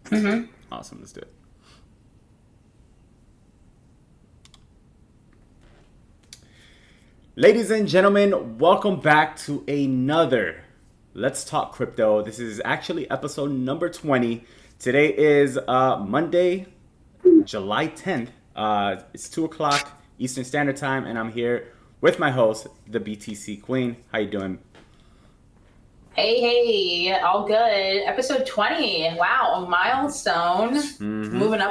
Mm-hmm. Awesome. Let's do it. Ladies and gentlemen, welcome back to another Let's Talk Crypto. This is actually episode number 20. Today is Monday, July 10th. It's 2 o'clock Eastern Standard Time, and I'm here with my host, the BTC Queen. How you doing? Hey, all good. Episode 20. Wow, a milestone. Mm-hmm. Moving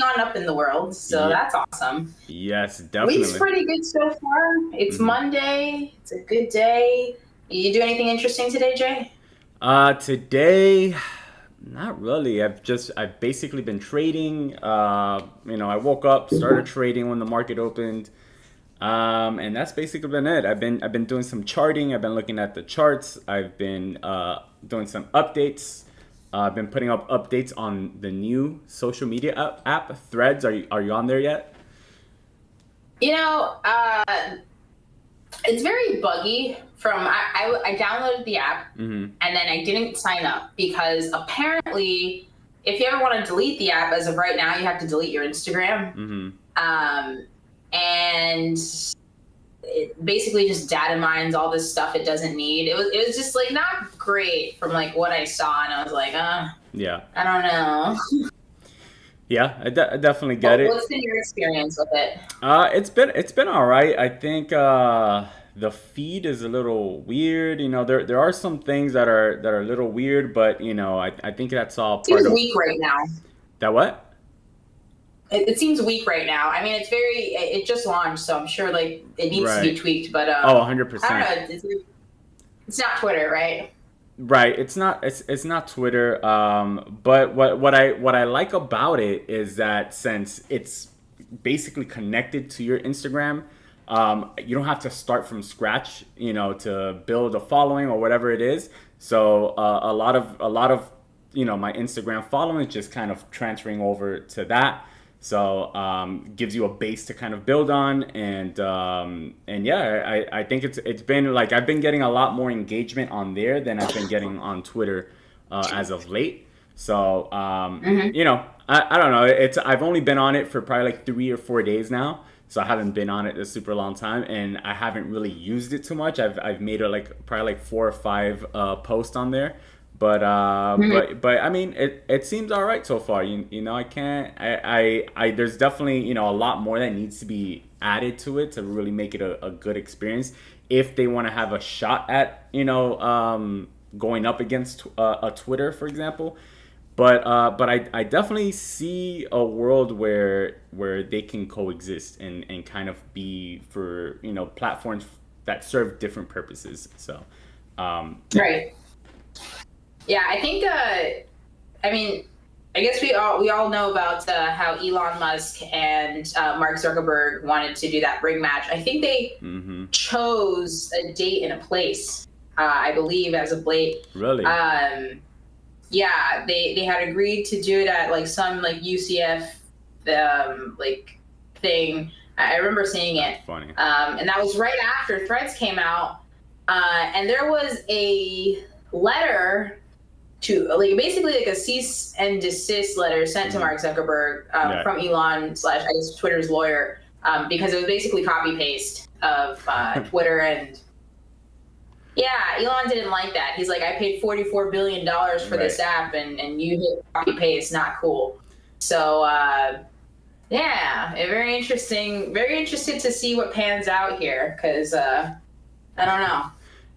on up in the world. So Yeah. that's awesome. Yes, Week's definitely. pretty good so far. It's Mm-hmm. Monday. It's a good day. You do anything interesting today, Jay? Today, not really. I've basically been trading. I woke up, started trading when the market opened. And that's basically been it. I've been doing some charting. I've been looking at the charts. I've been doing some updates. I've been putting up updates on the new social media app Threads. Are you on there yet? You know, it's very buggy. I downloaded the app Mm-hmm. and then I didn't sign up because apparently, if you ever want to delete the app, as of right now, you have to delete your Instagram. Mm-hmm. And it basically just data mines all this stuff it doesn't need. It was just like not great from like what I saw, and I was like, Yeah. I don't know. Yeah. I definitely get it. What's been your experience with it? It's been all right. I think the feed is a little weird. There are some things that are a little weird, but I think that's all part Seems of weak right now. that. What? It seems weak right now. I mean, it just launched, so I'm sure like it needs to be Right. tweaked. But Oh, I 100%. don't know. It's not Twitter, right? Right. It's not Twitter. But what I like about it is that since it's basically connected to your Instagram, you don't have to start from scratch, to build a following or whatever it is. So a lot of my Instagram following is just kind of transferring over to that. So gives you a base to kind of build on, and yeah, I think it's been like I've been getting a lot more engagement on there than I've been getting on Twitter as of late. So Mm-hmm. I don't know. I've only been on it for probably like 3 or 4 days now. So I haven't been on it a super long time, and I haven't really used it too much. I've made it like probably like 4 or 5 posts on there, but Mm-hmm. I mean it seems all right so far. I can't there's definitely a lot more that needs to be added to it to really make it a good experience if they want to have a shot at going up against a Twitter, for example. But I definitely see a world where they can coexist and kind of be for platforms that serve different purposes. So yeah. Right. Yeah, I think. I mean, I guess we all know about how Elon Musk and Mark Zuckerberg wanted to do that ring match. I think they Hmm. chose a date and a place. I believe as of late. Really. Um, yeah, they had agreed to do it at like some like UCF like thing. I remember seeing That's it, funny. and that was right after Threads came out, and there was a letter to like basically like a cease and desist letter sent to Hmm. Mark Zuckerberg Yeah. from Elon slash I guess Twitter's lawyer, because it was basically copy paste of Twitter. And yeah, Elon didn't like that. He's like, I paid $44 billion for Right. this app, and you hit copy paste, not cool. So yeah, very interesting. Very interested to see what pans out here because I don't know.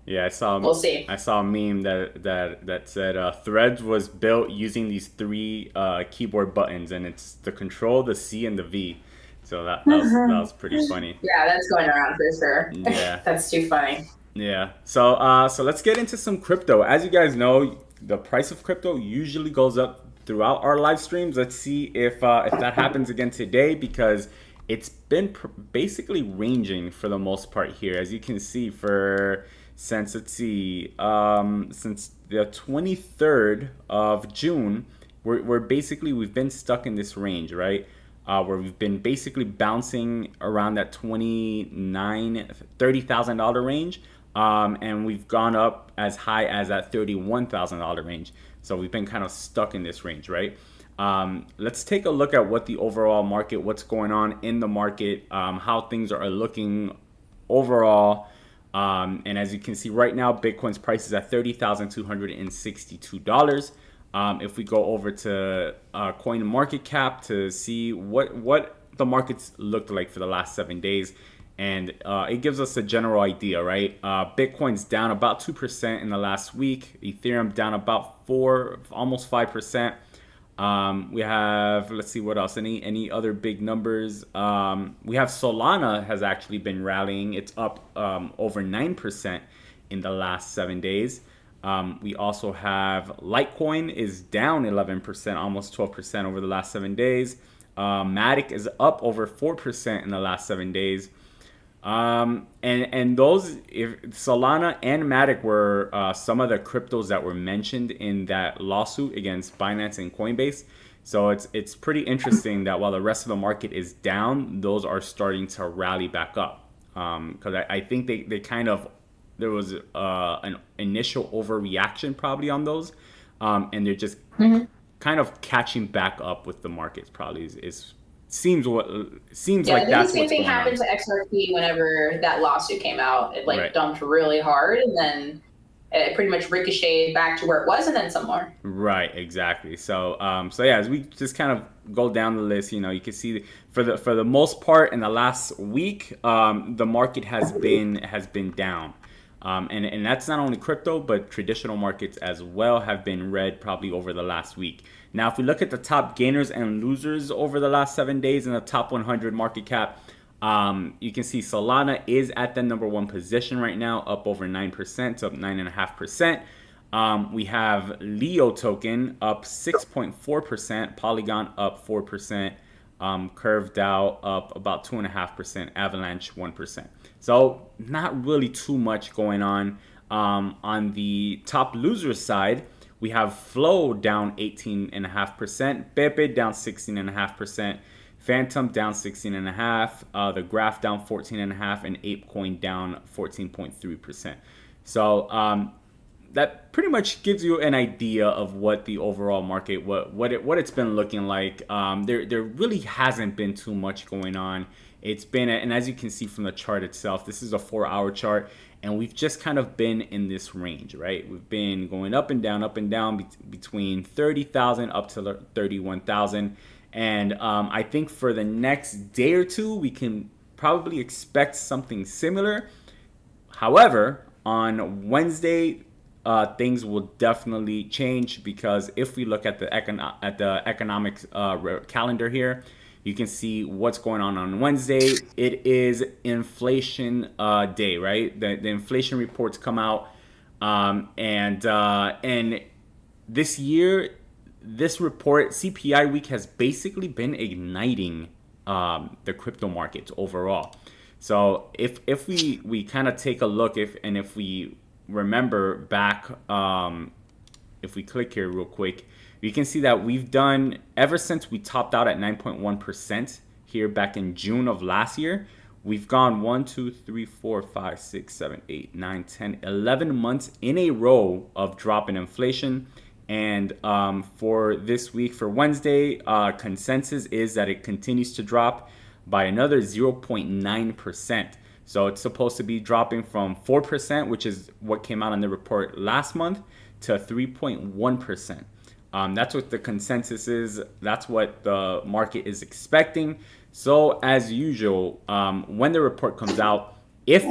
Yeah, I saw We'll see. I saw a meme that said Threads was built using these three keyboard buttons, and it's the Control, the C, and the V. So that was pretty funny. Yeah, that's going around for sure. Yeah. That's too funny. Yeah. So let's get into some crypto. As you guys know, the price of crypto usually goes up throughout our live streams. Let's see if that happens again today, because it's been basically ranging for the most part here. As you can see, for since let's see, since the 23rd of June, we're basically we've been stuck in this range, right? Where we've been basically bouncing around that 29, $30,000 range, and we've gone up as high as that $31,000 range. So we've been kind of stuck in this range, right? Let's take a look at what the overall market, what's going on in the market, how things are looking overall. And as you can see right now, Bitcoin's price is at $30,262. If we go over to Coin Market Cap to see what the markets looked like for the last 7 days, and it gives us a general idea, right? Bitcoin's down about 2% in the last week. Ethereum down about almost 5%. We have, let's see what else. Any other big numbers? We have Solana has actually been rallying. It's up over 9% in the last 7 days. We also have Litecoin is down 11%, almost 12% over the last 7 days. Matic is up over 4% in the last 7 days. And those, if Solana and Matic were some of the cryptos that were mentioned in that lawsuit against Binance and Coinbase. So it's pretty interesting that while the rest of the market is down, those are starting to rally back up. Because I think they kind of, there was an initial overreaction probably on those, and they're just kind of catching back up with the markets. Probably seems like that's the same thing happened to XRP whenever that lawsuit came out. It dumped really hard, and then it pretty much ricocheted back to where it was, and then some more. Right, exactly. So yeah, as we just kind of go down the list, you can see for the most part in the last week, the market has been down. And that's not only crypto, but traditional markets as well have been red probably over the last week. Now, if we look at the top gainers and losers over the last 7 days in the top 100 market cap, you can see Solana is at the #1 position right now, up over 9%, up 9.5%. We have Leo token up 6.4%, Polygon up 4%, Curve DAO up about 2.5%, Avalanche 1%. So not really too much going on. On the top loser side, we have Flow down 18.5%, Bybit down 16.5%, Phantom down 16.5%, the Graph down 14.5%, and ApeCoin down 14.3%. So that pretty much gives you an idea of what the overall market, what it's been looking like. There really hasn't been too much going on. It's been, and as you can see from the chart itself, this is a 4-hour chart, and we've just kind of been in this range, right? We've been going up and down between 30,000 up to 31,000. And I think for the next day or two, we can probably expect something similar. However, on Wednesday, things will definitely change, because if we look at the economic calendar here, you can see what's going on Wednesday. It is inflation day, right? The inflation reports come out, and this year, this report, CPI week, has basically been igniting the crypto markets overall. So if we kind of take a look, if we remember back, if we click here real quick, you can see that we've done, ever since we topped out at 9.1% here back in June of last year, we've gone 1, 2, 3, 4, 5, 6, 7, 8, 9, 10, 11 months in a row of drop in inflation. And for this week, for Wednesday, consensus is that it continues to drop by another 0.9%. So it's supposed to be dropping from 4%, which is what came out on the report last month, to 3.1%. That's what the consensus is. That's what the market is expecting. So as usual, when the report comes out, if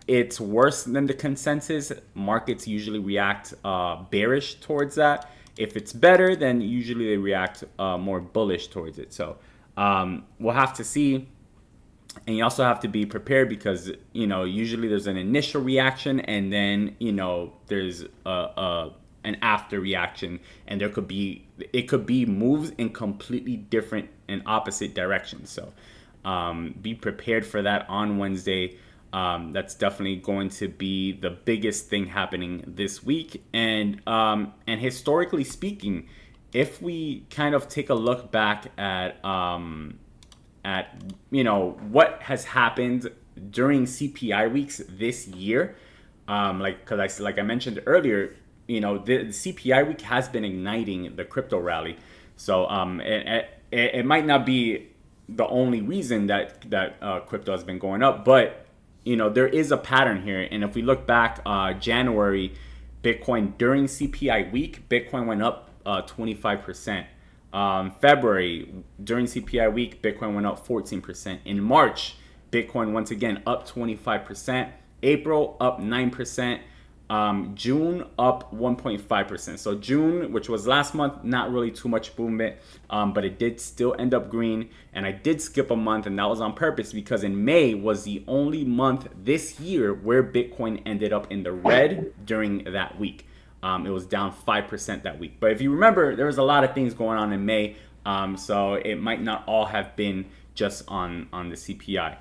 it's worse than the consensus, markets usually react bearish towards that. If it's better, then usually they react more bullish towards it. So we'll have to see. And you also have to be prepared, because usually there's an initial reaction, and then there's an after reaction, and it could be moves in completely different and opposite directions. So be prepared for that on Wednesday. That's definitely going to be the biggest thing happening this week. And historically speaking, if we kind of take a look back at what has happened during CPI weeks this year, like I mentioned earlier, the CPI week has been igniting the crypto rally. So it might not be the only reason that crypto has been going up, but there is a pattern here. And if we look back, January, Bitcoin during CPI week, Bitcoin went up 25%. February during CPI week, Bitcoin went up 14%. In March, Bitcoin once again up 25%. April up 9%. June up 1.5%. So June, which was last month, not really too much movement, but it did still end up green. And I did skip a month, and that was on purpose because in May was the only month this year where Bitcoin ended up in the red during that week. It was down 5% that week. But if you remember, there was a lot of things going on in May, so it might not all have been just on the CPI.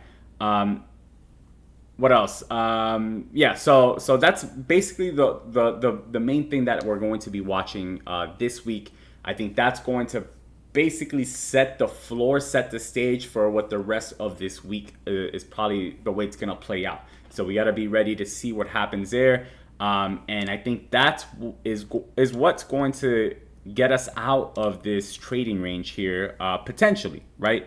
What else? Yeah, so that's basically the main thing that we're going to be watching this week. I think that's going to basically set the floor, set the stage for what the rest of this week is probably the way it's going to play out. So we got to be ready to see what happens there. And I think that is what's going to get us out of this trading range here, potentially, right?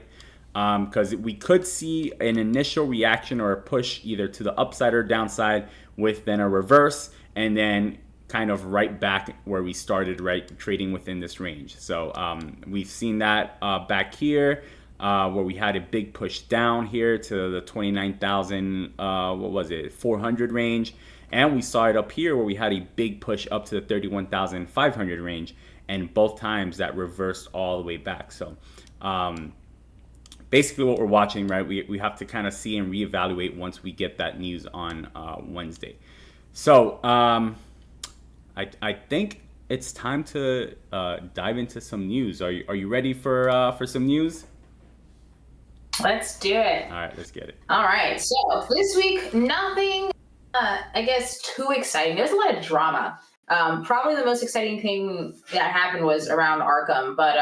Because we could see an initial reaction or a push either to the upside or downside with then a reverse and then kind of right back where we started, right, trading within this range. So we've seen that back here where we had a big push down here to the 29,000, 400 range. And we saw it up here where we had a big push up to the 31,500 range. And both times that reversed all the way back. So basically what we're watching, right, we have to kind of see and reevaluate once we get that news on Wednesday. So I think it's time to dive into some news. Are you ready for some news? Let's do it. All right, let's get it. All right. So this week, nothing, I guess, too exciting. There's a lot of drama. Probably the most exciting thing that happened was around Arkham. But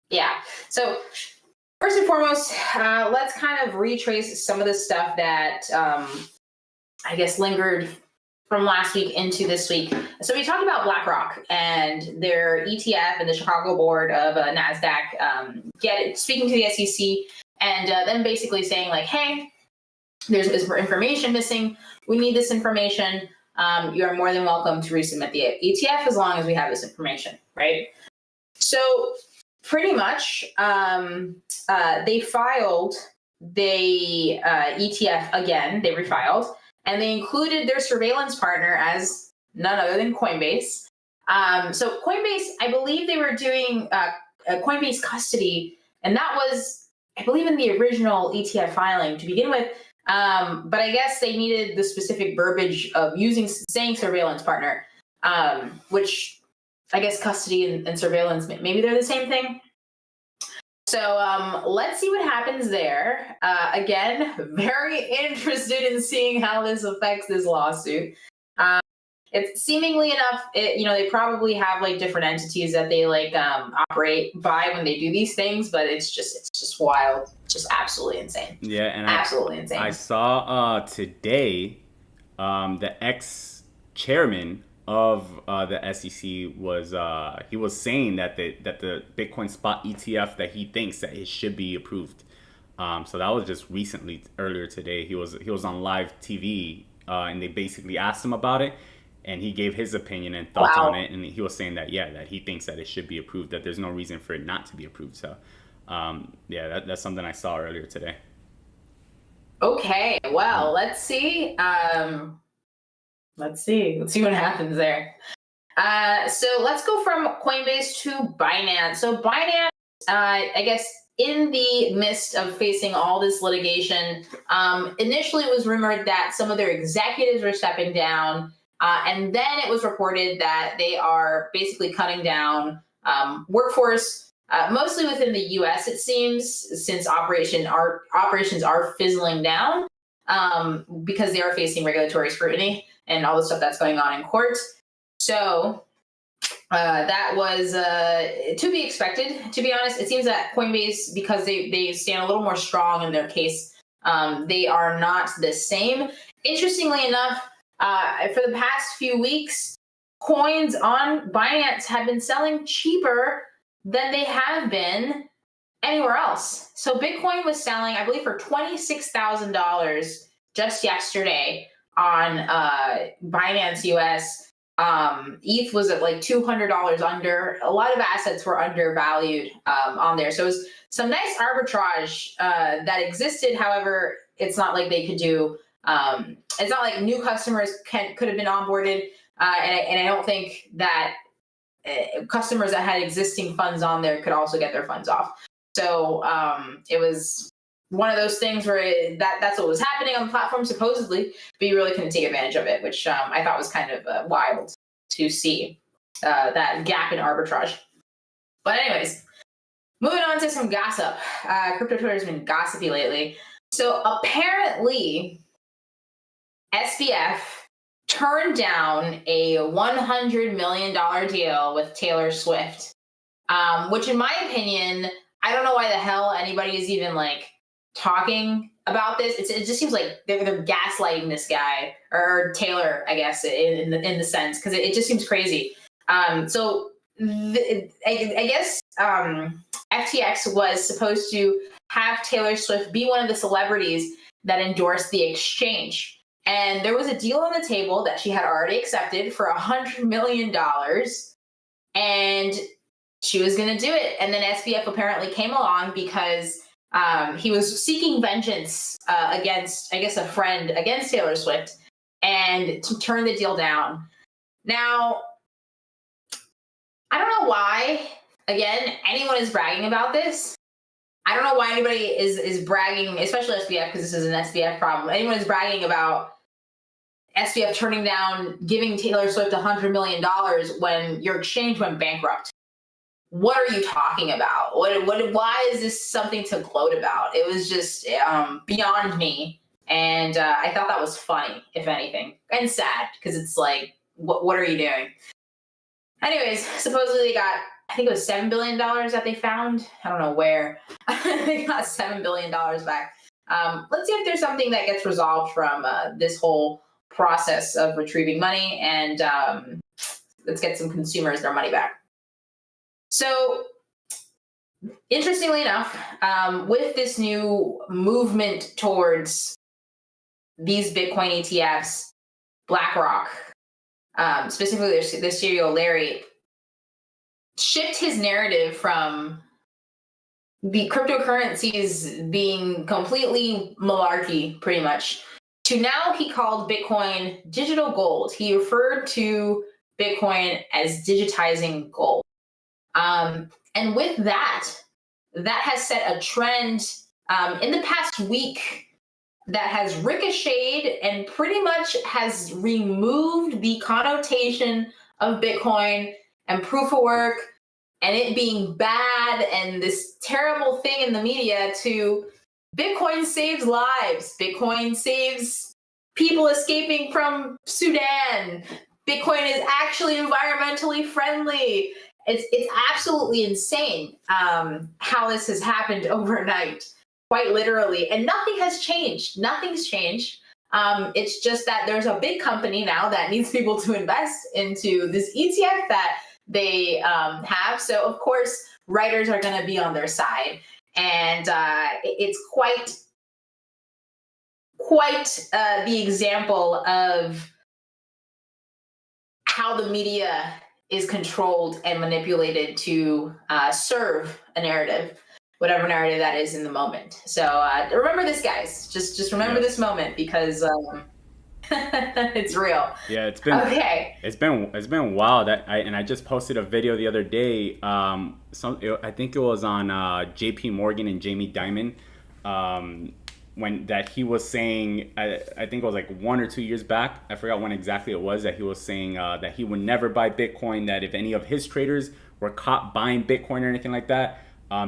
yeah. So first and foremost, let's kind of retrace some of the stuff that I guess lingered from last week into this week. So we talked about BlackRock and their ETF and the Chicago board of NASDAQ speaking to the SEC and then basically saying like, hey, there's information missing. We need this information. You are more than welcome to resubmit the ETF as long as we have this information, right? So pretty much they filed the ETF again. They refiled. And they included their surveillance partner as none other than Coinbase. So Coinbase, I believe they were doing Coinbase custody, and that was, I believe, in the original ETF filing to begin with. But I guess they needed the specific verbiage of saying surveillance partner, which I guess custody and surveillance, maybe they're the same thing. So let's see what happens there. Again, very interested in seeing how this affects this lawsuit. It's seemingly enough, they probably have like different entities that they like operate by when they do these things, but it's just wild, just absolutely insane. Yeah, and absolutely insane. I saw today the ex-chairman of the SEC was saying that the Bitcoin spot ETF that he thinks that it should be approved. So that was just recently, earlier today. He was on live TV and they basically asked him about it, and he gave his opinion and thoughts on it, and he was saying that that he thinks that it should be approved, that there's no reason for it not to be approved. So that's something I saw earlier today. Okay, well, let's see. Let's see what happens there. So let's go from Coinbase to Binance. So Binance, I guess, in the midst of facing all this litigation, initially it was rumored that some of their executives were stepping down, and then it was reported that they are basically cutting down workforce, mostly within the U.S. It seems, since operations are fizzling down because they are facing regulatory scrutiny and all the stuff that's going on in court. So that was to be expected, to be honest. It seems that Coinbase, because they stand a little more strong in their case, they are not the same. Interestingly enough, for the past few weeks, coins on Binance have been selling cheaper than they have been anywhere else. So Bitcoin was selling, I believe, for $26,000 just yesterday on Binance US. ETH was at like $200 under. A lot of assets were undervalued on there. So it was some nice arbitrage that existed. However, it's not like they could do. It's not like new customers could have been onboarded, and I don't think that customers that had existing funds on there could also get their funds off. So it was one of those things where that's what was happening on the platform supposedly, but you really couldn't take advantage of it, which I thought was kind of wild to see that gap in arbitrage. But anyways, moving on to some gossip. Crypto Twitter has been gossipy lately. So apparently, SBF turned down a $100 million deal with Taylor Swift, which in my opinion, I don't know why the hell anybody is even like talking about this. It just seems like they're gaslighting this guy, or Taylor, I guess, in the sense, because it just seems crazy. So I guess FTX was supposed to have Taylor Swift be one of the celebrities that endorsed the exchange. And there was a deal on the table that she had already accepted for $100 million. And she was going to do it. And then SBF apparently came along because he was seeking vengeance against, I guess, a friend against Taylor Swift, and to turn the deal down. Now, I don't know why, again, anyone is bragging about this. I don't know why anybody is bragging, especially SBF, because this is an SBF problem. Anyone is bragging about SBF turning down giving Taylor Swift $100 million when your exchange went bankrupt. What are you talking about? Why is this something to gloat about? It was just beyond me. And I thought that was funny, if anything, and sad, because it's like, what are you doing? Anyways, supposedly they got, I think it was $7 billion that they found. I don't know where. They got $7 billion back. Let's see if there's something that gets resolved from this whole process of retrieving money, and let's get some consumers their money back. So, interestingly enough, with this new movement towards these Bitcoin ETFs, BlackRock, specifically their CEO Larry, shift his narrative from the cryptocurrencies being completely malarkey, pretty much, to now he called Bitcoin digital gold. He referred to Bitcoin as digitizing gold. And with that has set a trend in the past week that has ricocheted and pretty much has removed the connotation of Bitcoin and proof of work and it being bad and this terrible thing in the media to Bitcoin saves lives. Bitcoin saves people escaping from Sudan. Bitcoin is actually environmentally friendly. It's absolutely insane how this has happened overnight, quite literally. And nothing has changed. Nothing's changed. It's just that there's a big company now that needs people to invest into this ETF that they have. So, of course, writers are going to be on their side. And it's quite the example of how the media is controlled and manipulated to serve a narrative, whatever narrative that is in the moment. So remember this, guys. Just remember this moment, because it's real. Yeah, it's been okay. It's been wild. I just posted a video the other day. I think it was on JP Morgan and Jamie Dimon. When that he was saying, I think it was like 1 or 2 years back, I forgot when exactly it was, that he was saying that he would never buy Bitcoin, that if any of his traders were caught buying Bitcoin or anything like that,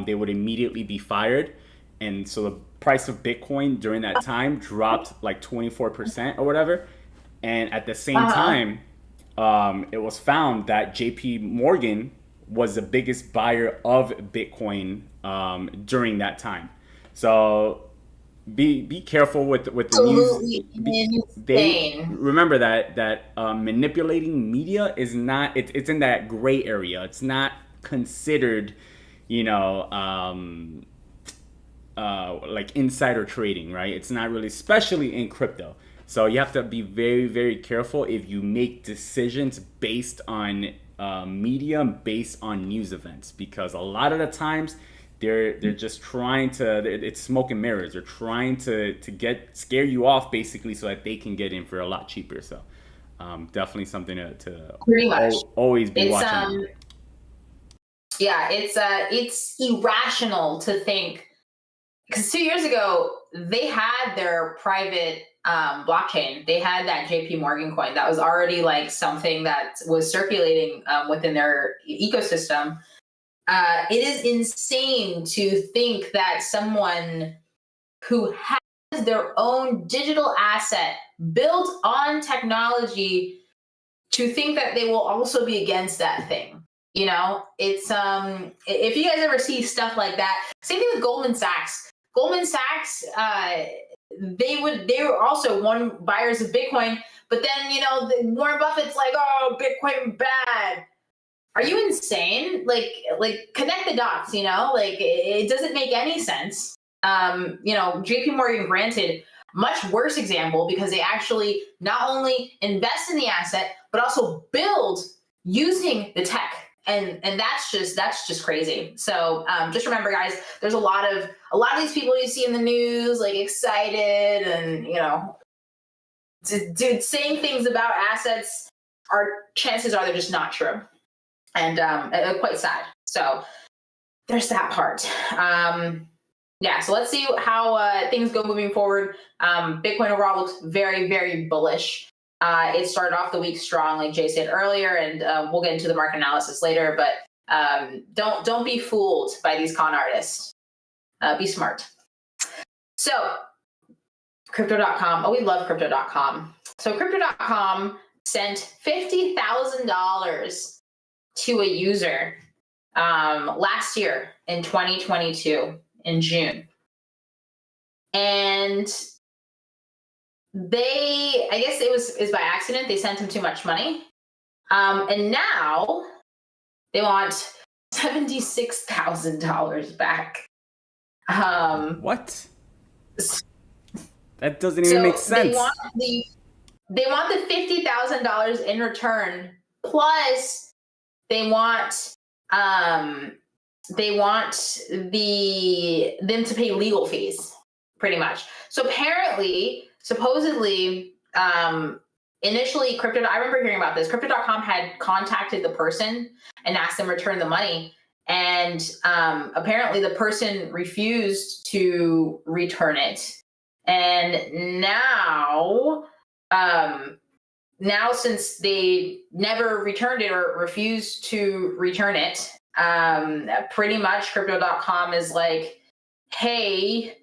they would immediately be fired. And so the price of Bitcoin during that time dropped like 24% or whatever. And at the same time, it was found that JP Morgan was the biggest buyer of Bitcoin during that time. So be careful with the news. Absolutely They insane. remember that manipulating media is not. It's in that gray area. It's not considered, you know, like insider trading, right? It's not really, especially in crypto. So you have to be very, very careful if you make decisions based on media, based on news events, because a lot of the times they're just trying to. It's smoke and mirrors. They're trying to scare you off basically, so that they can get in for a lot cheaper. So definitely something to Pretty much. always be It's watching. yeah, it's irrational to think, because 2 years ago they had their private blockchain. They had that JP Morgan coin that was already like something that was circulating within their ecosystem. It is insane to think that someone who has their own digital asset built on technology, to think that they will also be against that thing. You know, it's if you guys ever see stuff like that, same thing with Goldman Sachs. Goldman Sachs, they were also one buyers of Bitcoin, but then Warren Buffett's like, oh, Bitcoin bad. Are you insane? Like connect the dots, like it doesn't make any sense. JP Morgan, granted, much worse example, because they actually not only invest in the asset, but also build using the tech. And that's just crazy. So just remember, guys, there's a lot of these people you see in the news, like excited and saying things about assets. Chances are they're just not true, and quite sad. So there's that part. Yeah, so let's see how things go moving forward. Bitcoin overall looks very, very bullish. It started off the week strong, like Jay said earlier, and we'll get into the market analysis later. But don't be fooled by these con artists. Be smart. So, Crypto.com. Oh, we love Crypto.com. So, Crypto.com sent $50,000 to a user last year in 2022 in June. And I guess is by accident, they sent him too much money. And now they want $76,000 back. What? That doesn't even make sense. They want the $50,000 in return, plus they want them to pay legal fees, pretty much. So apparently, supposedly, initially I remember hearing about this. Crypto.com had contacted the person and asked them to return the money. And apparently the person refused to return it. And now since they never returned it or refused to return it, pretty much Crypto.com is like, hey,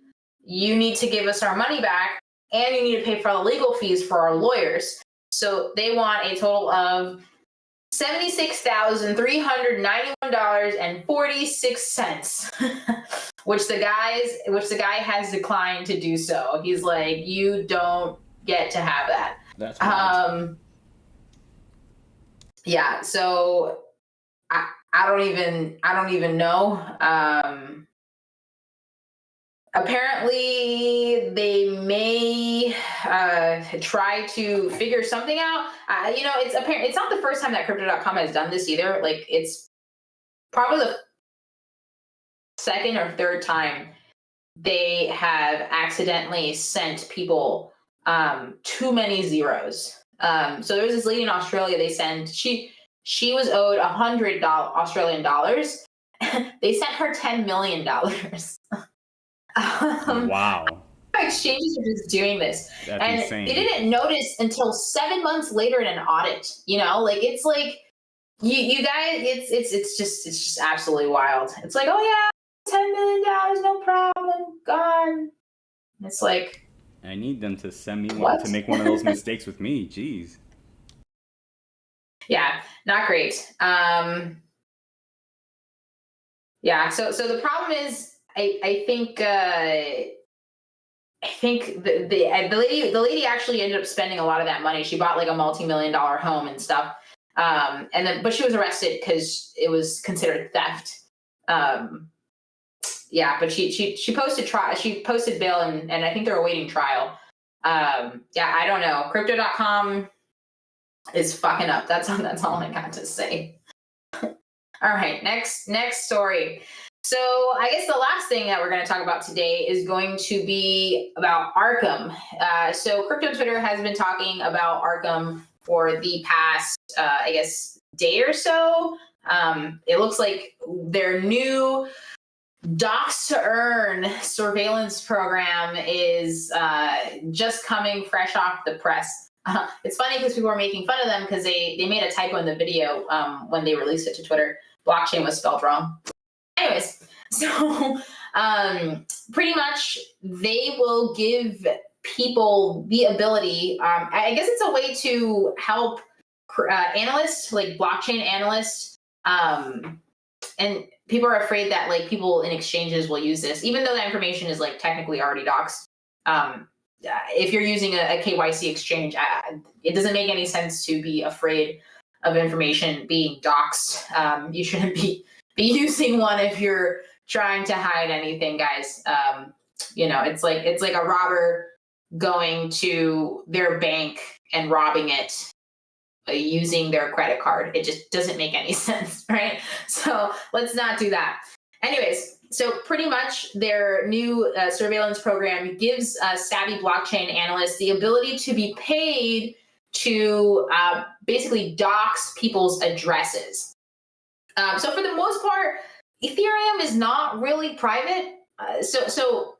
you need to give us our money back, and you need to pay for all the legal fees for our lawyers. So they want a total of $76,391.46, which the guy has declined to do so. He's like, you don't get to have that. That's wild. Yeah. So I don't even know. Apparently they may try to figure something out. It's apparent. It's not the first time that Crypto.com has done this either. Like, it's probably the second or third time they have accidentally sent people too many zeros. So there was this lady in Australia. She was owed $100 Australian dollars. They sent her $10 million. Wow. Exchanges are just doing this. That's and insane. They didn't notice until 7 months later in an audit. It's like you guys, it's just absolutely wild. It's like, oh yeah, $10 million, no problem, gone. It's like, I need them to send me what? to make one of those mistakes with me. Jeez. Yeah, not great. Yeah, so the problem is, I think I think the lady actually ended up spending a lot of that money. She bought like a multi-million-dollar home and stuff. But she was arrested because it was considered theft. Yeah, but she posted bail, and I think they're awaiting trial. Yeah, I don't know. Crypto.com is fucking up. That's all I got to say. All right, next story. So I guess the last thing that we're going to talk about today is going to be about Arkham. So crypto Twitter has been talking about Arkham for the past, I guess, day or so. It looks like their new Docs to Earn surveillance program is just coming fresh off the press. It's funny because people are making fun of them because they made a typo in the video when they released it to Twitter. Blockchain was spelled wrong. Anyways, so pretty much they will give people the ability, I guess it's a way to help analysts, like blockchain analysts, and people are afraid that like people in exchanges will use this, even though that information is like technically already doxed. If you're using a KYC exchange, it doesn't make any sense to be afraid of information being doxed. You shouldn't be using one if you're trying to hide anything, guys. It's like a robber going to their bank and robbing it using their credit card. It just doesn't make any sense, right? So let's not do that. Anyways, so pretty much their new surveillance program gives savvy blockchain analysts the ability to be paid to basically dox people's addresses. So for the most part, Ethereum is not really private. So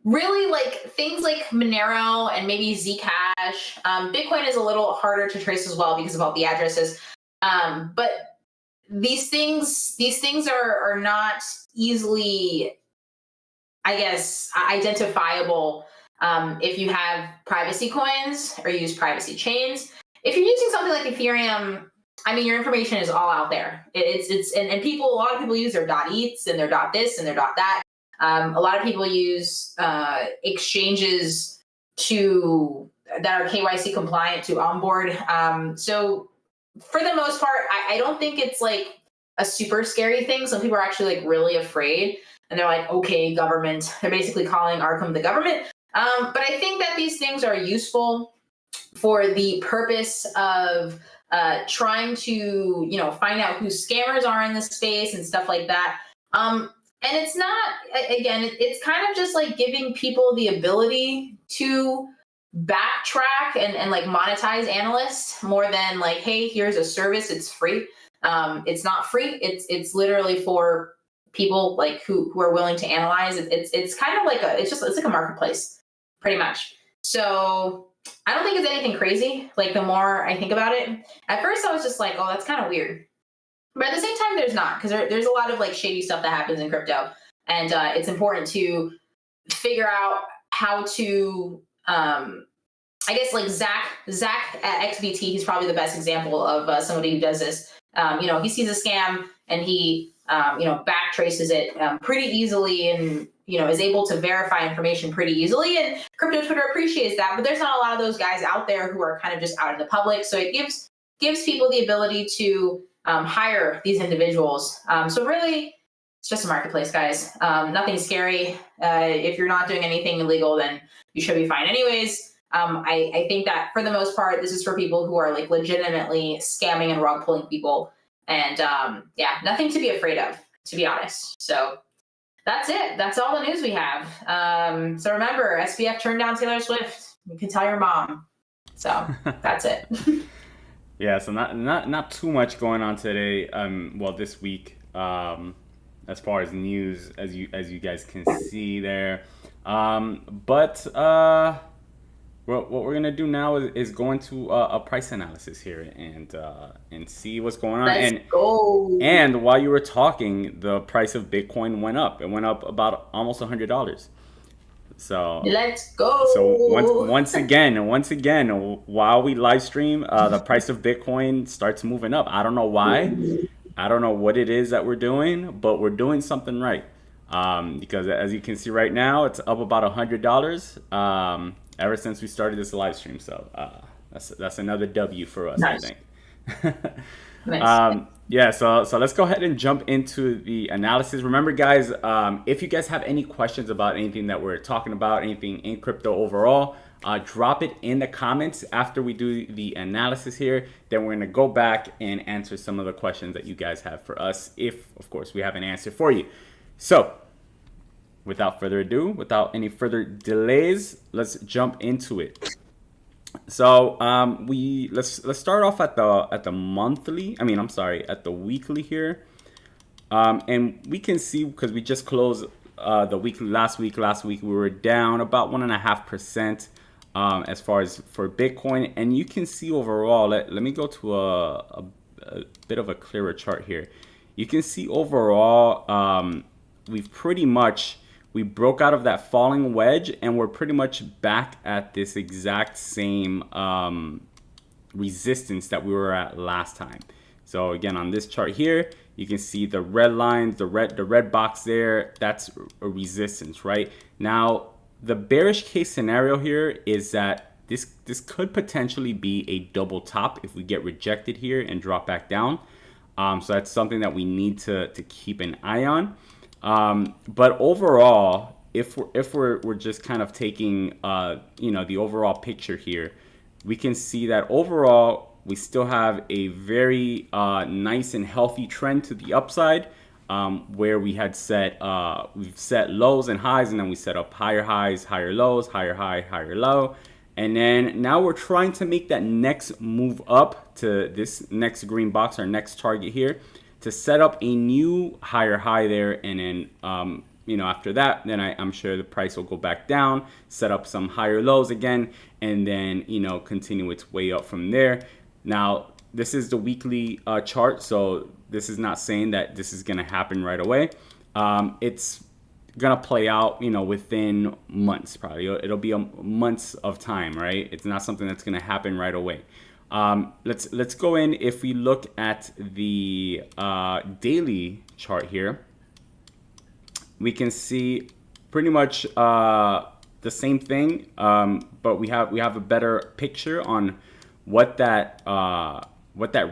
really, like things like Monero and maybe Zcash, Bitcoin is a little harder to trace as well because of all the addresses. But these things are not easily, I guess, identifiable if you have privacy coins or use privacy chains. If you're using something like Ethereum, I mean, your information is all out there. And a lot of people use their .eth and their .this and their .that. A lot of people use exchanges that are KYC compliant to onboard. So for the most part, I don't think it's like a super scary thing. Some people are actually like really afraid, and they're like, okay, government. They're basically calling Arkham the government. But I think that these things are useful for the purpose of trying to, find out who scammers are in this space and stuff like that. And it's not, again, it's kind of just like giving people the ability to backtrack and like monetize analysts more than like, hey, here's a service, it's free. It's not free. It's literally for people like who are willing to analyze. It's kind of like it's like a marketplace, pretty much. So I don't think it's anything crazy. Like the more I think about it, at first I was just like, oh, that's kind of weird. But at the same time, there's not, because there's a lot of like shady stuff that happens in crypto, and it's important to figure out how to, I guess, like Zach at XBT, he's probably the best example of somebody who does this. He sees a scam and he, back traces it pretty easily, and is able to verify information pretty easily. And crypto Twitter appreciates that, but there's not a lot of those guys out there who are kind of just out in the public. So it gives people the ability to hire these individuals. So really, it's just a marketplace, guys. Nothing scary. If you're not doing anything illegal, then you should be fine. Anyways, I think that for the most part, this is for people who are like legitimately scamming and rug pulling people. And nothing to be afraid of, to be honest. So that's it. That's all the news we have. So remember, SBF turned down Taylor Swift. You can tell your mom. So that's it. Yeah, so not too much going on today. This week, as far as news, as you guys can see there. But what we're gonna do now is go into a price analysis here and see what's going on. Let's go. And while you were talking, the price of Bitcoin went up. It went up about almost $100. So let's go. So once again, while we live stream, the price of Bitcoin starts moving up. I don't know why. I don't know what it is that we're doing, but we're doing something right. because as you can see right now, it's up about $100 ever since we started this live stream. So that's another W for us, Nice. I think. Nice. Yeah, so let's go ahead and jump into the analysis. Remember, guys, if you guys have any questions about anything that we're talking about, anything in crypto overall, drop it in the comments after we do the analysis here. Then we're going to go back and answer some of the questions that you guys have for us, if, of course, we have an answer for you. So, without further ado, without any further delays, let's jump into it. So let's start off at the monthly. At the weekly here, and we can see, because we just closed the weekly last week. Last week we were down about 1.5% as far as for Bitcoin, and you can see overall. Let me go to a bit of a clearer chart here. You can see overall we broke out of that falling wedge, and we're pretty much back at this exact same resistance that we were at last time. So again, on this chart here, you can see the red lines, the red box there, that's a resistance, right? Now, the bearish case scenario here is that this could potentially be a double top if we get rejected here and drop back down. So that's something that we need to keep an eye on. But overall, if we're just kind of taking the overall picture here, we can see that overall we still have a very nice and healthy trend to the upside, where we've set lows and highs, and then we set up higher highs, higher lows, higher high, higher low. And then now we're trying to make that next move up to this next green box, our next target here, to set up a new higher high there. And then, after that, then I'm sure the price will go back down, set up some higher lows again, and then, continue its way up from there. Now, this is the weekly chart, so this is not saying that this is going to happen right away. It's going to play out, within months, probably. It'll be months of time, right? It's not something that's going to happen right away. Let's go in. If we look at the daily chart here, we can see pretty much the same thing, but we have a better picture on what that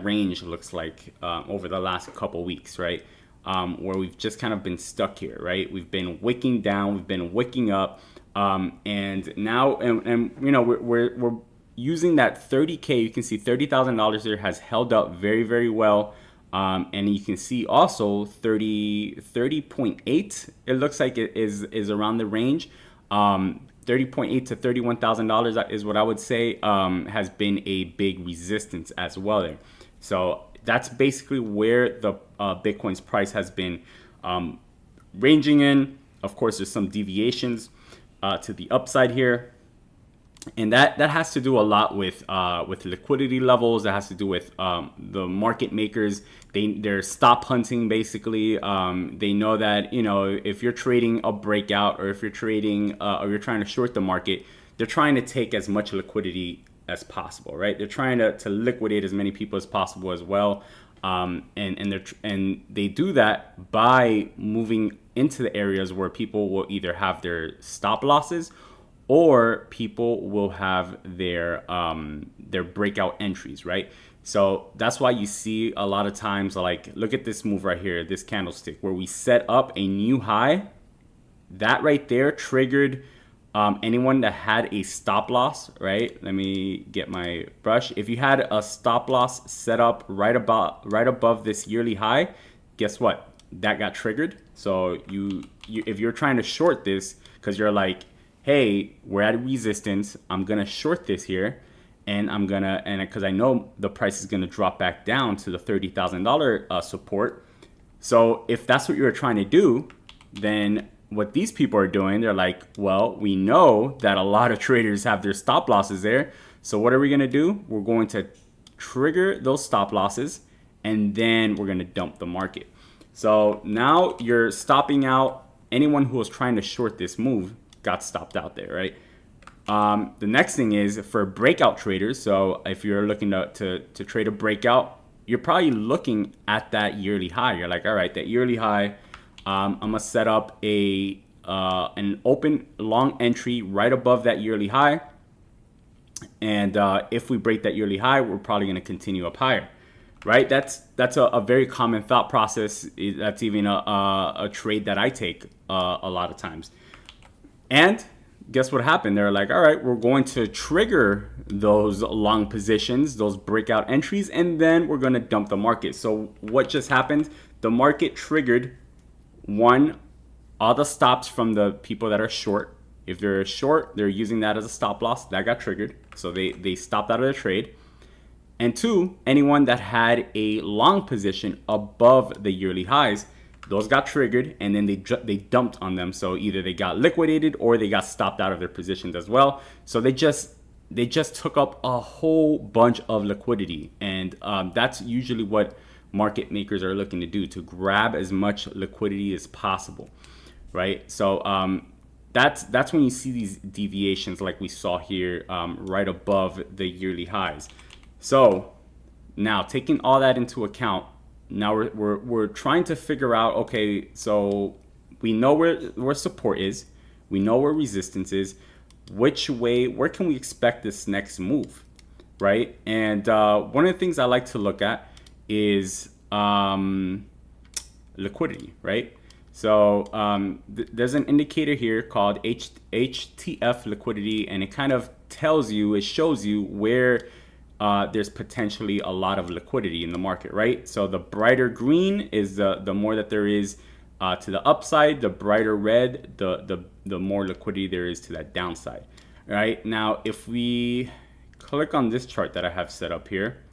range looks like over the last couple weeks, right? Where we've just kind of been stuck here, right? We've been wicking down, we've been wicking up, and now, we're using that 30K. You can see $30,000 there has held up very, very well. And you can see also 30.8, it looks like it is around the range. 30.8 to $31,000 is what I would say has been a big resistance as well there. So that's basically where the Bitcoin's price has been ranging in. Of course, there's some deviations to the upside here. And that has to do a lot with liquidity levels. That has to do with the market makers. They're stop hunting, basically. They know that, if you're trading a breakout, or if you're trading or you're trying to short the market, they're trying to take as much liquidity as possible, right? They're trying to liquidate as many people as possible as well. And they do that by moving into the areas where people will either have their stop losses, or people will have their breakout entries, right? So that's why you see a lot of times, like, look at this move right here, this candlestick, where we set up a new high. That right there triggered anyone that had a stop loss, right? Let me get my brush. If you had a stop loss set up right above this yearly high, guess what? That got triggered. So if you're trying to short this, because you're like, hey, we're at a resistance, I'm gonna short this here, and because I know the price is gonna drop back down to the $30,000 support. So if that's what you're trying to do, then what these people are doing, they're like, well, we know that a lot of traders have their stop losses there. So what are we gonna do? We're going to trigger those stop losses, and then we're gonna dump the market. So now you're stopping out anyone who was trying to short this move. Got stopped out there, right? The next thing is for breakout traders. So if you're looking to trade a breakout, you're probably looking at that yearly high. You're like, all right, that yearly high, I'm gonna set up an open long entry right above that yearly high. And if we break that yearly high, we're probably going to continue up higher, right? That's a very common thought process. That's even a trade that I take a lot of times. And guess what happened? They're like, all right, we're going to trigger those long positions, those breakout entries, and then we're going to dump the market. So what just happened? The market triggered all the stops from the people that are short. If they're short, they're using that as a stop loss. That got triggered. So they stopped out of the trade. And two, anyone that had a long position above the yearly highs, those got triggered, and then they dumped on them. So either they got liquidated or they got stopped out of their positions as well. So they just took up a whole bunch of liquidity. And that's usually what market makers are looking to do, to grab as much liquidity as possible, right? So that's when you see these deviations like we saw here, right above the yearly highs. So now, taking all that into account, now we're trying to figure out, okay, so we know where support is, we know where resistance is, where can we expect this next move, right? And one of the things I like to look at is liquidity, right? So there's an indicator here called HTF liquidity, and it kind of shows you where there's potentially a lot of liquidity in the market, right? So the brighter green is the more that there is to the upside. The brighter red, the more liquidity there is to that downside, right? Now, if we click on this chart that I have set up here,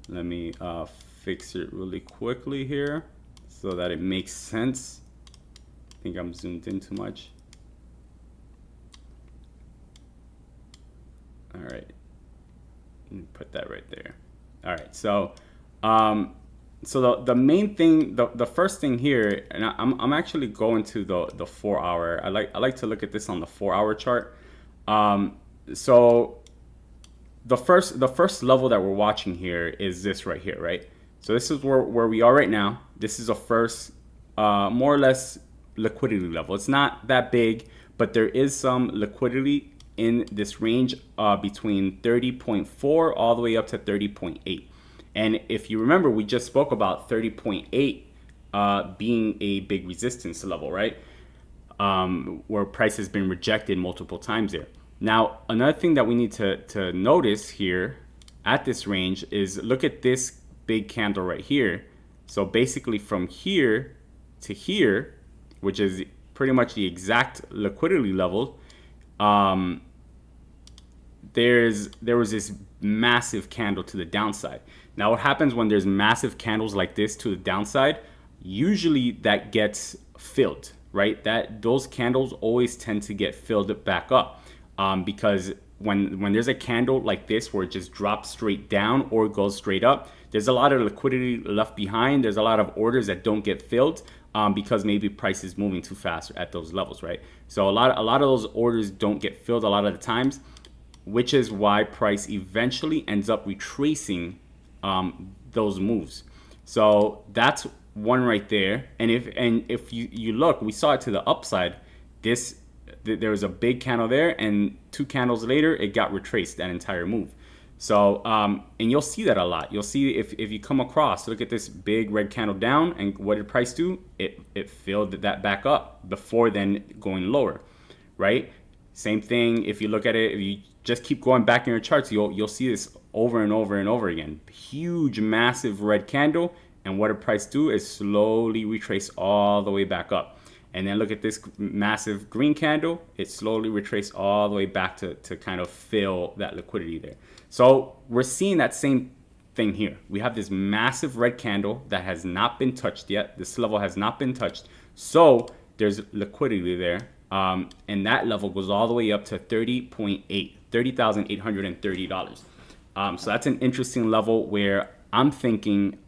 let me fix it really quickly here so that it makes sense. I think I'm zoomed in too much. All right, let me put that right there. All right, so the main thing, the first thing here, and I'm actually going to the 4 hour. I like to look at this on the 4 hour chart. So the first level that we're watching here is this right here, right? So this is where we are right now. This is a first more or less liquidity level. It's not that big, but there is some liquidity in this range between 30.4 all the way up to 30.8. And if you remember, we just spoke about 30.8 being a big resistance level, right? Where price has been rejected multiple times there. Now, another thing that we need to notice here at this range is look at this big candle right here. So basically from here to here, which is pretty much the exact liquidity level, there was this massive candle to the downside. Now, what happens when there's massive candles like this to the downside? Usually that gets filled, right? Those candles always tend to get filled back up, because when there's a candle like this where it just drops straight down or goes straight up, there's a lot of liquidity left behind. There's a lot of orders that don't get filled because maybe price is moving too fast at those levels, right? So a lot of those orders don't get filled a lot of the times, which is why price eventually ends up retracing those moves. So that's one right there. And if you look, we saw it to the upside. There was a big candle there, and 2 candles later, it got retraced, that entire move. So, and you'll see that a lot. You'll see if you come across, look at this big red candle down, and what did price do? It filled that back up before then going lower, right? Same thing if you look at it, if you just keep going back in your charts, you'll see this over and over and over again. Huge, massive red candle, and what did price do? Is slowly retrace all the way back up. And then look at this massive green candle. It slowly retraced all the way back to kind of fill that liquidity there. So we're seeing that same thing here. We have this massive red candle that has not been touched yet. This level has not been touched. So there's liquidity there. And that level goes all the way up to $30,830. So that's an interesting level where I'm thinking,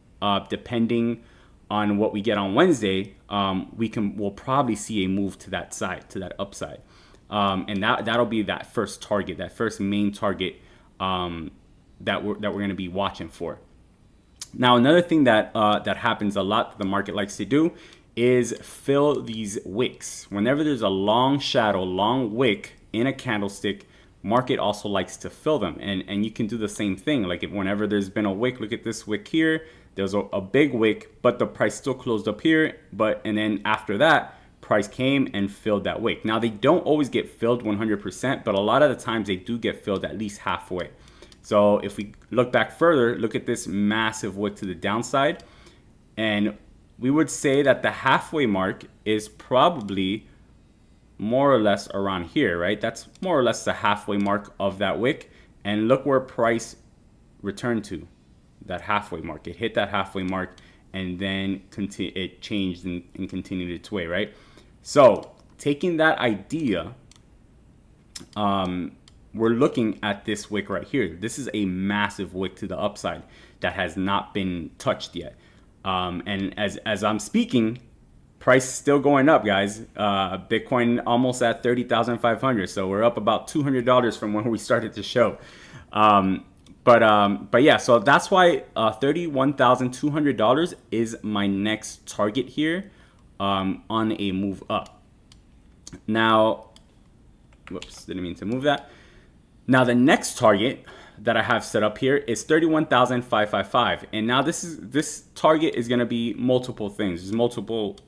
depending on what we get on Wednesday, we'll probably see a move to that side, to that upside, and that'll be that first target, that first main target that we're going to be watching for. Now, another thing that that happens a lot, that the market likes to do, is fill these wicks. Whenever there's a long shadow, long wick in a candlestick, market also likes to fill them. And you can do the same thing. Like whenever there's been a wick, look at this wick here. There's a big wick, but the price still closed up here. And then after that, price came and filled that wick. Now, they don't always get filled 100%, but a lot of the times they do get filled at least halfway. So if we look back further, look at this massive wick to the downside. And we would say that the halfway mark is probably more or less around here, right? That's more or less the halfway mark of that wick. And look where price returned to, that halfway mark. It hit that halfway mark and then it changed and continued its way, right? So taking that idea, we're looking at this wick right here. This is a massive wick to the upside that has not been touched yet. And as I'm speaking, price is still going up, guys. Bitcoin almost at 30,500. So we're up about $200 from when we started the show. But yeah, so that's why $31,200 is my next target here on a move up. Now, whoops, didn't mean to move that. Now the next target that I have set up here is 31,555. And now this target is going to be multiple things. There's multiple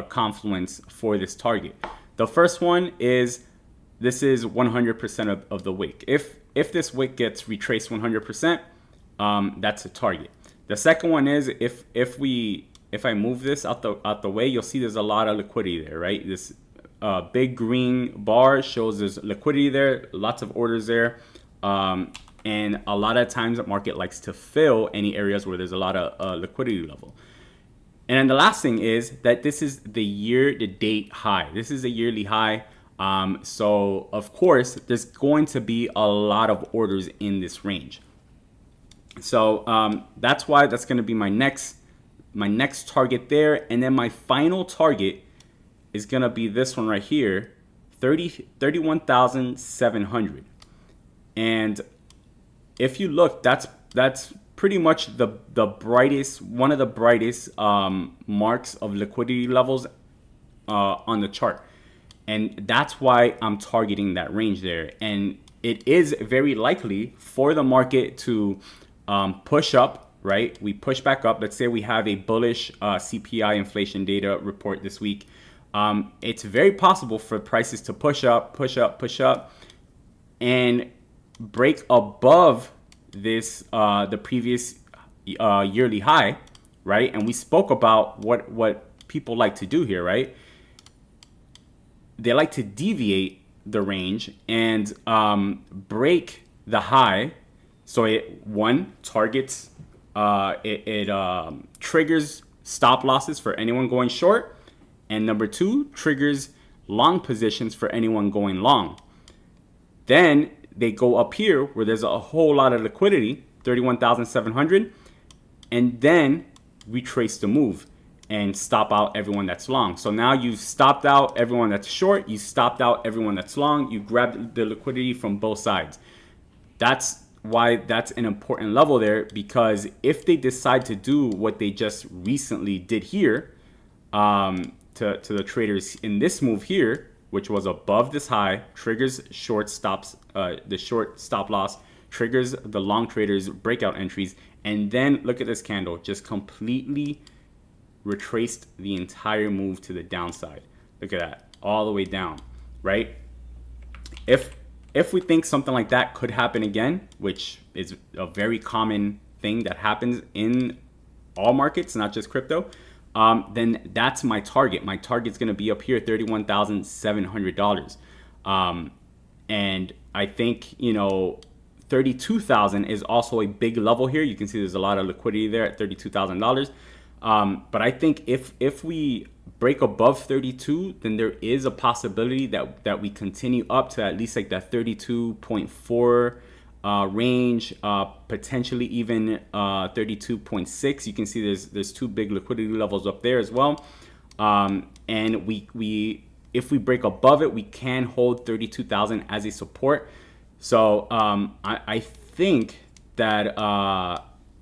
confluence for this target. The first one is, this is 100% of the wick. If this wick gets retraced 100%, that's a target. The second one is if I move this out the way, you'll see there's a lot of liquidity there, right? This big green bar shows there's liquidity there, lots of orders there, and a lot of times the market likes to fill any areas where there's a lot of liquidity level. And then the last thing is that this is the year-to-date high. This is a yearly high. So of course, there's going to be a lot of orders in this range. So that's why that's going to be my next target there. And then my final target is going to be this one right here, 31,700. And if you look, that's pretty much the brightest, one of the brightest marks of liquidity levels on the chart. And that's why I'm targeting that range there. And it is very likely for the market to push up, right? We push back up. Let's say we have a bullish CPI inflation data report this week. It's very possible for prices to push up, and break above this the previous yearly high, right? And we spoke about what people like to do here, right? They like to deviate the range and break the high. So it targets, it triggers stop losses for anyone going short, and number two, triggers long positions for anyone going long. Then they go up here where there's a whole lot of liquidity, 31,700, and then retrace the move and stop out everyone that's long. So now you've stopped out everyone that's short, you stopped out everyone that's long, you grabbed the liquidity from both sides. That's why that's an important level there, because if they decide to do what they just recently did here, to the traders in this move here, which was above this high, triggers short stops, the short stop loss, triggers the long traders breakout entries, and then look at this candle, just completely retraced the entire move to the downside. Look at that, all the way down, right? If we think something like that could happen again, which is a very common thing that happens in all markets, not just crypto, then that's my target. My target's going to be up here, $31,700. And I think, 32,000 is also a big level here. You can see there's a lot of liquidity there at $32,000. But I think if we break above 32, then there is a possibility that we continue up to at least like that 32.4 range, potentially even 32.6. You can see there's two big liquidity levels up there as well. And if we break above it, we can hold 32,000 as a support. So I think that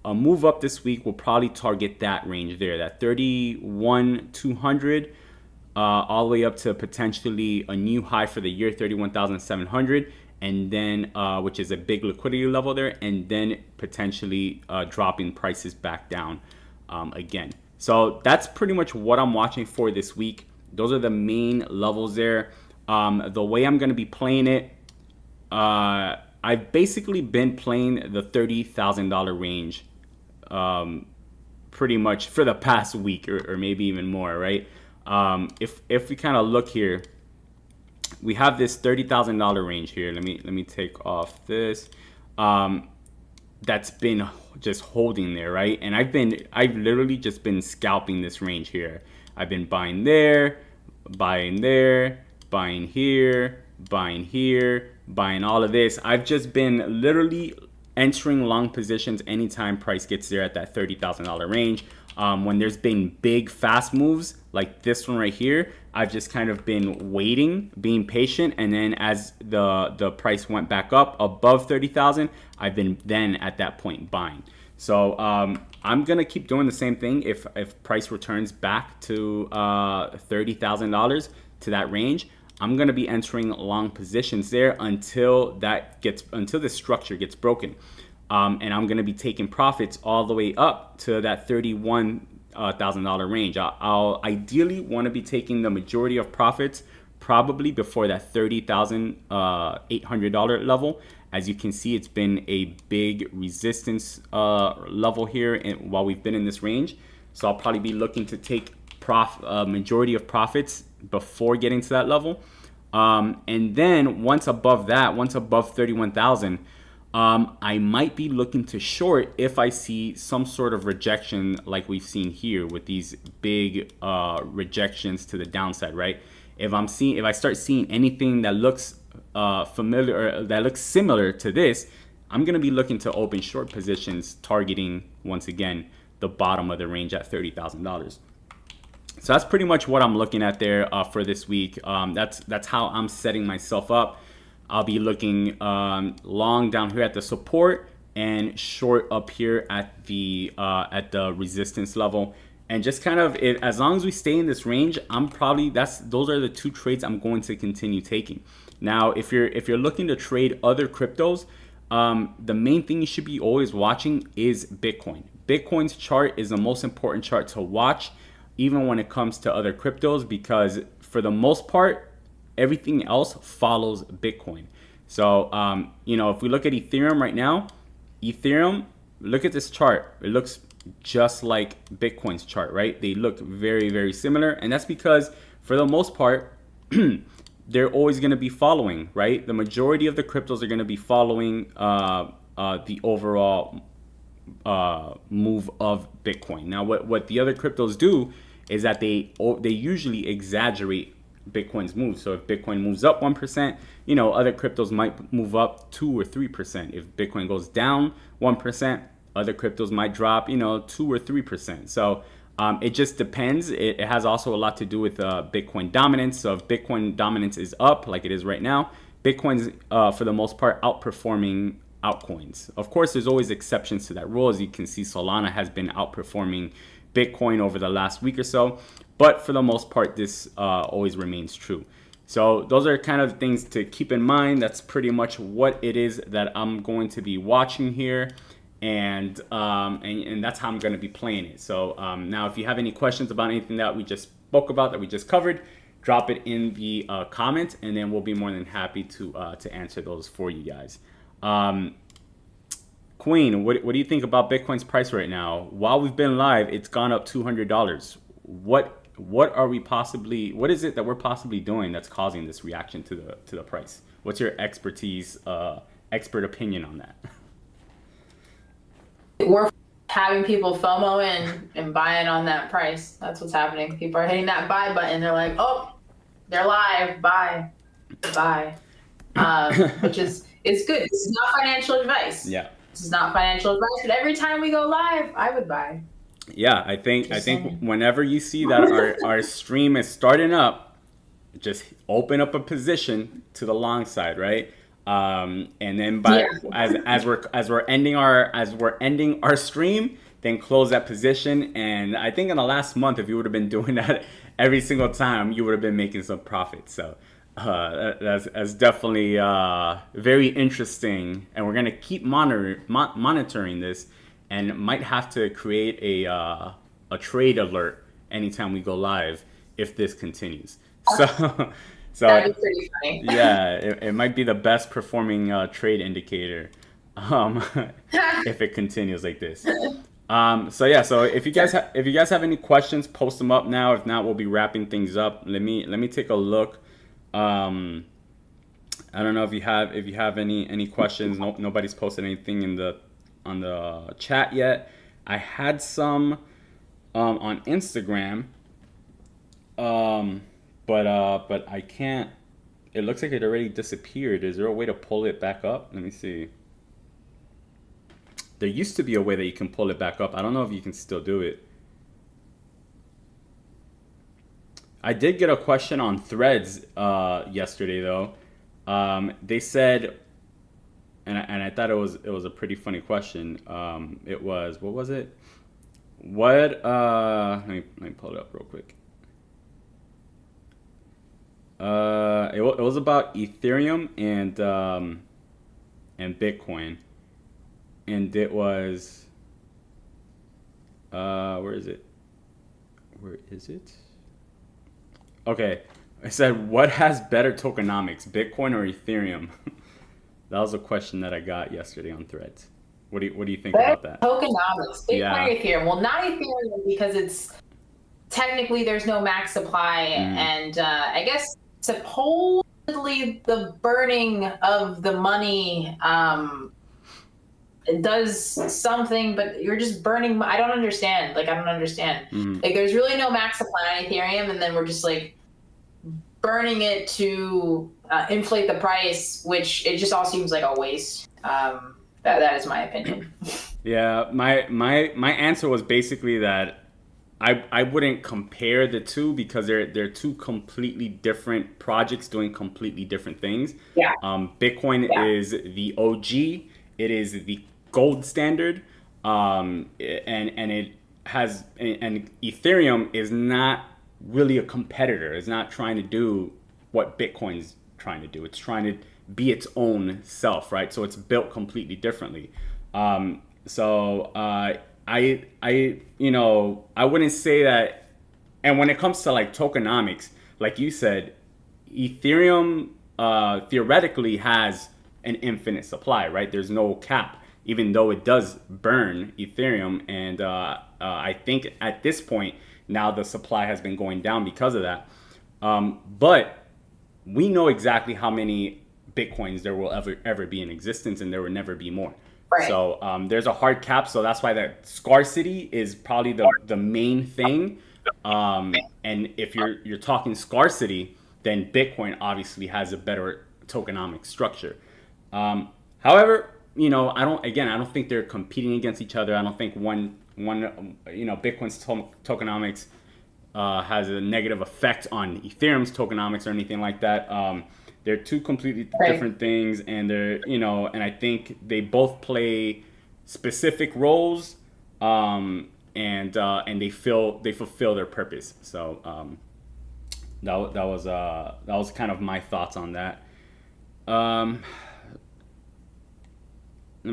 a move up this week will probably target that range there, that 31,200, all the way up to potentially a new high for the year, 31,700, and then which is a big liquidity level there, and then potentially dropping prices back down again. So that's pretty much what I'm watching for this week. Those are the main levels there. The way I'm going to be playing it, I've basically been playing the $30,000 range pretty much for the past week, or maybe even more, right? If we kind of look here, we have this $30,000 range here. Let me take off this. That's been just holding there, right? And I've literally just been scalping this range here. I've been buying there, buying there, buying here, buying here, buying all of this. I've just been literally entering long positions anytime price gets there at that $30,000 range. When there's been big fast moves like this one right here, I've just kind of been waiting, being patient, and then as the price went back up above 30,000, I've been then at that point buying. So I'm gonna keep doing the same thing. If price returns back to $30,000 to that range, I'm gonna be entering long positions there until the structure gets broken. And I'm gonna be taking profits all the way up to that $31,000 range. I'll ideally want to be taking the majority of profits probably before that $30,800 level. As you can see, it's been a big resistance level here while we've been in this range. So I'll probably be looking to take majority of profits before getting to that level. And then once above 31,000, I might be looking to short if I see some sort of rejection like we've seen here with these big rejections to the downside, right? If I start seeing anything that looks familiar, or that looks similar to this, I'm going to be looking to open short positions targeting, once again, the bottom of the range at $30,000. So that's pretty much what I'm looking at there for this week. That's how I'm setting myself up. I'll be looking long down here at the support and short up here at the resistance level. And just kind of, as long as we stay in this range, those are the two trades I'm going to continue taking. Now, if you're looking to trade other cryptos, the main thing you should be always watching is Bitcoin. Bitcoin's chart is the most important chart to watch, even when it comes to other cryptos, because for the most part, everything else follows Bitcoin. So, if we look at Ethereum right now, look at this chart. It looks just like Bitcoin's chart, right? They look very, very similar. And that's because for the most part, they're always going to be following, right? The majority of the cryptos are going to be following the overall move of Bitcoin. Now, what the other cryptos do is that they usually exaggerate Bitcoin's move. So if Bitcoin moves up 1%, other cryptos might move up 2 or 3%. If Bitcoin goes down 1%, other cryptos might drop, 2 or 3%. So it just depends. It has also a lot to do with Bitcoin dominance. So if Bitcoin dominance is up, like it is right now, Bitcoin's for the most part outperforming altcoins. Of course, there's always exceptions to that rule. As you can see, Solana has been outperforming Bitcoin over the last week or so, but for the most part, this always remains true. So those are kind of things to keep in mind. That's pretty much what it is that I'm going to be watching here, and that's how I'm going to be playing it. So now, if you have any questions about anything that we just spoke about, that we just covered, drop it in the comments, and then we'll be more than happy to answer those for you guys. Queen, what do you think about Bitcoin's price right now? While we've been live, it's gone up $200. What is it that we're possibly doing that's causing this reaction to the price? What's your expert opinion on that? We're having people FOMO and buying on that price. That's what's happening. People are hitting that buy button. They're like, oh, they're live. Buy. Which is good. This is not financial advice. Yeah. This is not financial advice, but every time we go live, I would buy. Yeah, I think whenever you see that our stream is starting up, just open up a position to the long side, right? And then by as we're ending our stream, then close that position. And I think in the last month, if you would have been doing that every single time, you would have been making some profit. So that's definitely very interesting, and we're gonna keep monitoring this, and might have to create a trade alert anytime we go live if this continues. So that'd be pretty funny. yeah, it might be the best performing trade indicator if it continues like this. So if you guys have any questions, post them up now. If not, we'll be wrapping things up. Let me take a look. I don't know if you have any questions. Nobody's posted anything on the chat yet. I had some on Instagram, but I can't. It looks like it already disappeared. Is there a way to pull it back up? Let me see. There used to be a way that you can pull it back up. I don't know if you can still do it. I did get a question on Threads yesterday though. They said, and I thought it was a pretty funny question. It was, what was it? Let me pull it up real quick. It was about Ethereum and Bitcoin, and it was where is it? Okay, I said, what has better tokenomics, Bitcoin or Ethereum? That was a question that I got yesterday on Threads. What do you think about that? Tokenomics, Bitcoin or Ethereum? Well, not Ethereum because it's technically there's no max supply, and I guess supposedly the burning of the money it does something, but you're just burning. I don't understand. Like there's really no max supply on Ethereum, and then we're just like burning it to inflate the price, which it just all seems like a waste. That is my opinion. Yeah, my answer was basically that I wouldn't compare the two because they're two completely different projects doing completely different things. Yeah. Bitcoin is the OG. It is the gold standard, and it has, and Ethereum is not really a competitor. It's not trying to do what Bitcoin's trying to do. It's trying to be its own self, right? So it's built completely differently. I wouldn't say that. And when it comes to like tokenomics, like you said, Ethereum theoretically has an infinite supply, right? There's no cap, even though it does burn Ethereum. And I think at this point now the supply has been going down because of that. But we know exactly how many Bitcoins there will ever be in existence, and there will never be more. Right. So there's a hard cap. So that's why that scarcity is probably the main thing. And if you're talking scarcity, then Bitcoin obviously has a better tokenomic structure. However, I don't think they're competing against each other. I don't think one Bitcoin's tokenomics has a negative effect on Ethereum's tokenomics or anything like that. They're two completely different things, and and I think they both play specific roles, and they fulfill their purpose. So that was kind of my thoughts on that. Let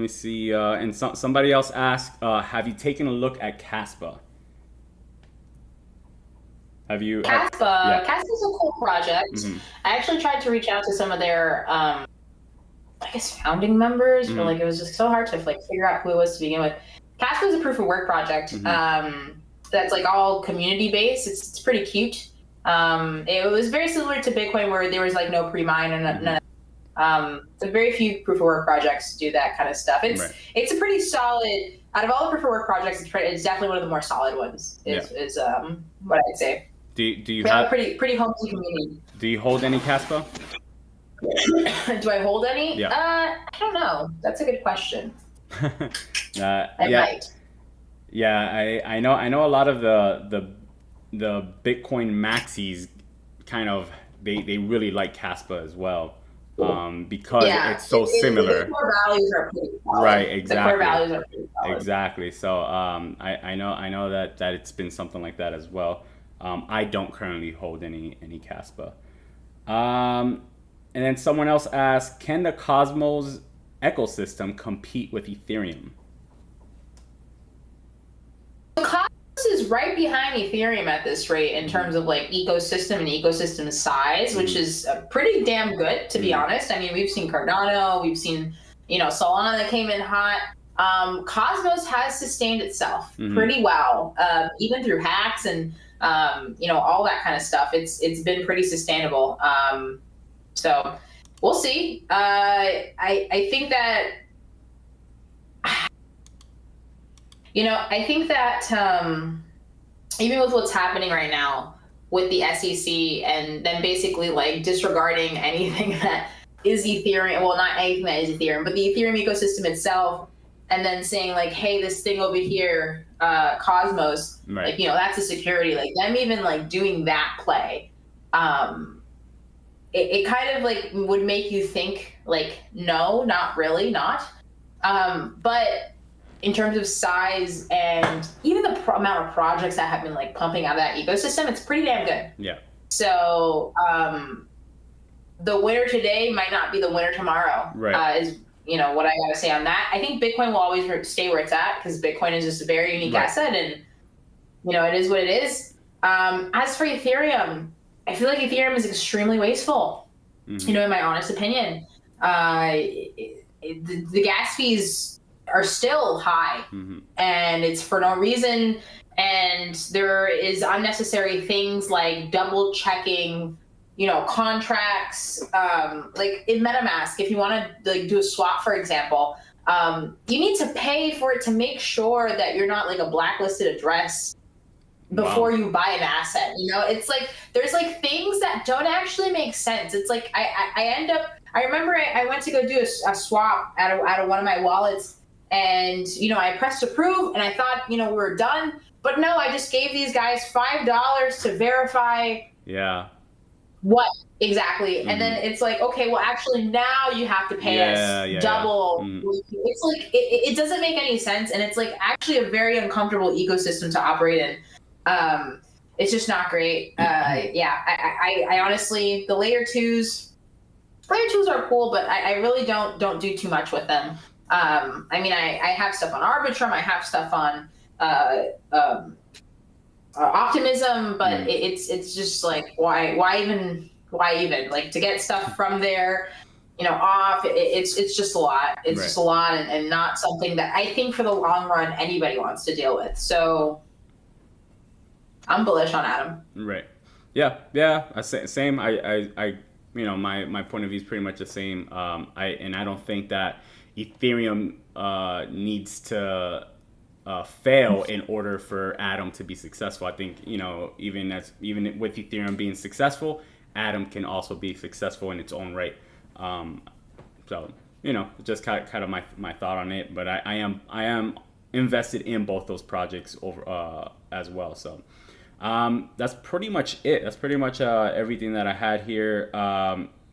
me see. And somebody else asked, have you taken a look at Casper? Have you? Casper. Casper's a cool project. Mm-hmm. I actually tried to reach out to some of their, I guess, founding members, but it was just so hard to figure out who it was to begin with. Casper is a proof of work project. That's all community based. It's pretty cute. It was very similar to Bitcoin, where there was no pre-mine and so very few proof of work projects do that kind of stuff. It's a pretty solid. Out of all the proof of work projects, it's definitely one of the more solid ones. Is what I'd say. Do you have a pretty homely community? Do you hold any Casper? Do I hold any? Yeah. I don't know. That's a good question. I might. Yeah, I know a lot of the Bitcoin maxis kind of they really like Casper as well. because it's so The similar. core values are pretty solid. Right, The core exactly. values are pretty solid. Exactly. So I know that it's been something like that as well. I don't currently hold any Caspa. And then someone else asked, can the Cosmos ecosystem compete with Ethereum? Cosmos is right behind Ethereum at this rate in terms of like ecosystem and ecosystem size, which is pretty damn good, to be honest. I mean, we've seen Cardano, we've seen, Solana that came in hot. Cosmos has sustained itself pretty well, even through hacks and all that kind of stuff. It's been pretty sustainable. So we'll see. I think that even with what's happening right now with the SEC and then basically like disregarding anything that is Ethereum, well, not anything that is Ethereum, but the Ethereum ecosystem itself, and then saying like, hey, this thing over here, Cosmos, Right. like, that's a security, like them even like doing that play, it kind of like would make you think like, no, not really, not. But in terms of size and even the amount of projects that have been like pumping out of that ecosystem, it's pretty damn good. Yeah. So the winner today might not be the winner tomorrow. Right. Is what I gotta say on that. I think Bitcoin will always stay where it's at because Bitcoin is just a very unique asset, and it is what it is. As for Ethereum, I feel like Ethereum is extremely wasteful. In my honest opinion, the gas fees are still high, and it's for no reason. And there is unnecessary things like double checking, contracts. Like in MetaMask, if you want to like do a swap, for example, you need to pay for it to make sure that you're not like a blacklisted address before you buy an asset. It's like there's like things that don't actually make sense. It's like I remember I went to go do a swap out of one of my wallets, and I pressed approve and I thought we were done, but no, I just gave these guys $5 to verify what exactly, and then it's like, okay, well actually now you have to pay us double. It's like it doesn't make any sense, and it's like actually a very uncomfortable ecosystem to operate in. It's just not great. I honestly, the layer twos are cool, but I really don't do too much with them. I mean, I have stuff on Arbitrum, I have stuff on Optimism, but it's just like, why even like to get stuff from there, off, it's just a lot. It's just a lot, and not something that I think for the long run anybody wants to deal with. So I'm bullish on Atom. Right. Yeah. Same. I my point of view is pretty much the same. I don't think that Ethereum needs to fail in order for Atom to be successful. I think even with Ethereum being successful, Atom can also be successful in its own right. So just kind of my thought on it. But I am invested in both those projects over as well. So that's pretty much it. That's pretty much everything that I had here.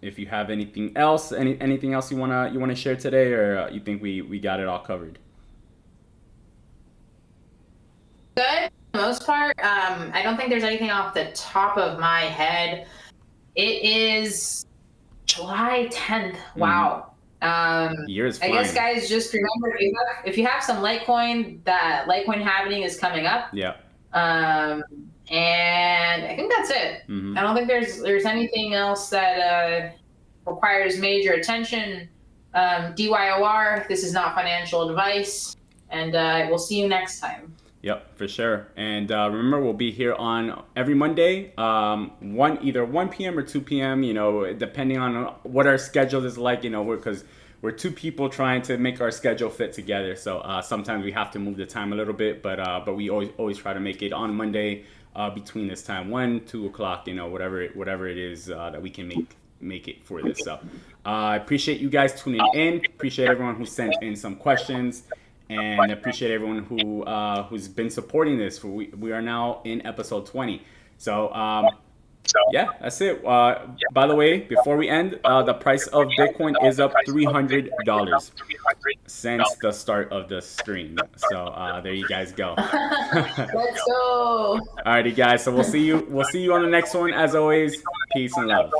If you have anything else, anything else you wanna share today, or you think we got it all covered? Good, for the most part. I don't think there's anything off the top of my head. It is July 10th. Wow. Years I guess, guys, just remember, if you have some Litecoin, that Litecoin halving is coming up. Yeah. And I think that's it. I don't think there's anything else that requires major attention. DYOR, this is not financial advice, and we'll see you next time. Yep, for sure. And remember, we'll be here on every Monday, either 1 p.m. or 2 p.m., depending on what our schedule is like, because we're two people trying to make our schedule fit together. So sometimes we have to move the time a little bit, but we always try to make it on Monday between this time, 1-2 o'clock, whatever it is that we can make it for this. So I appreciate you guys tuning in. Appreciate everyone who sent in some questions. And appreciate everyone who's been supporting this. We are now in episode 20. So yeah, that's it. By the way, before we end, the price of Bitcoin is up $300 since the start of the stream. So there you guys go. Let's go. Alrighty, guys. So we'll see you. We'll see you on the next one. As always, peace and love.